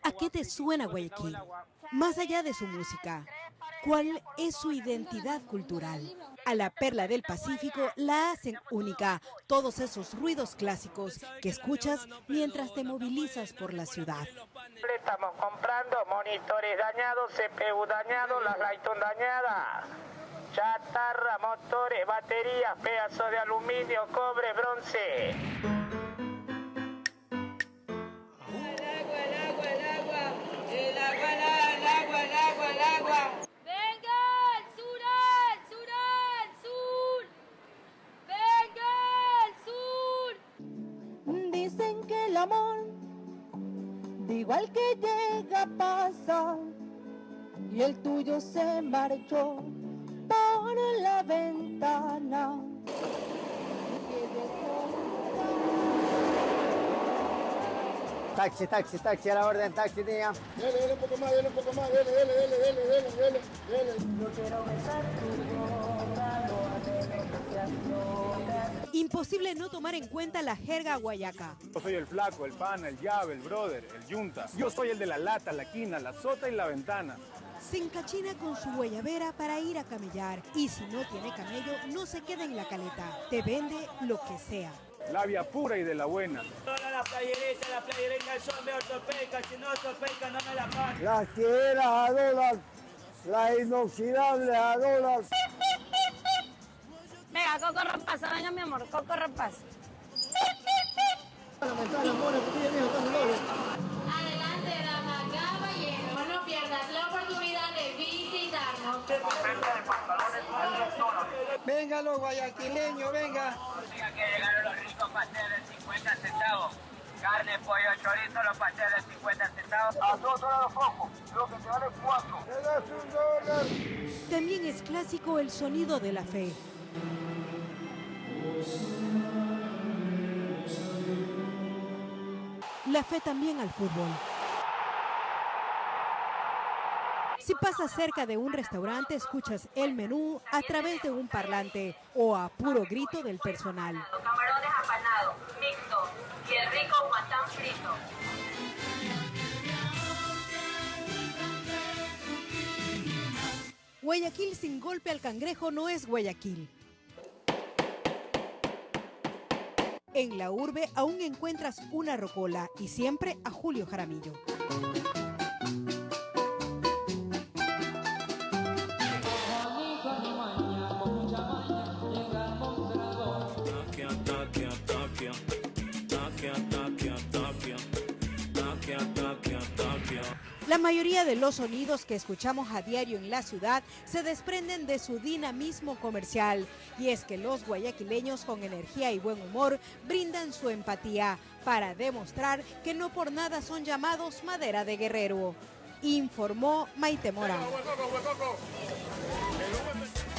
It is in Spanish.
¿A qué te suena Guayaquil? Más allá de su música, ¿cuál es su identidad cultural? A la perla del Pacífico la hacen única, todos esos ruidos clásicos que escuchas mientras te movilizas por la ciudad. Estamos comprando monitores dañados, CPU dañados, las Lighton dañadas, chatarra, motores, baterías, pedazos de aluminio, cobre, bronce. El agua. ¡Venga, al sur, al sur, al sur! ¡Venga, al sur! Dicen que el amor, de igual que llega, pasa, y el tuyo se marchó por la ventana. Taxi, taxi, taxi, a la orden, taxi, tía. Dele un poco más, dele un poco más, dele. Yo quiero besar tu boca, Imposible no tomar en cuenta la jerga guayaca. Yo soy el flaco, el pana, el llave, el brother, el yunta. Yo soy el de la lata, la quina, la sota y la ventana. Se encachina con su guayabera para ir a camellar y si no tiene camello no se queda en la caleta, te vende lo que sea. Labia pura y de la buena. La playerita del sol me ortopeica, si no ortopeica no me la pagan. Las tijeras a $1, las inoxidables a $1. Venga, Coco Rapaz, venga mi amor, Coco Rapaz. Adelante, dama, caballero. No pierdas la oportunidad de visitarnos. Venga los guayaquileños, venga. Diga que llegaron los ricos pasteles de 50 centavos. Carne, pollo, chorizo, los pasteles de 50 centavos. A $2 cojo, lo que te vale 4. Me das $1. También es clásico el sonido de la fe. La fe también al fútbol. Si pasas cerca de un restaurante, escuchas el menú a través de un parlante o a puro grito del personal. Camarones apanados, mixto y el rico guatán frito. Guayaquil sin golpe al cangrejo no es Guayaquil. En la urbe aún encuentras una rocola y siempre a Julio Jaramillo. La mayoría de los sonidos que escuchamos a diario en la ciudad se desprenden de su dinamismo comercial. Y es que los guayaquileños con energía y buen humor brindan su empatía para demostrar que no por nada son llamados madera de guerrero. Informó Maite Morán.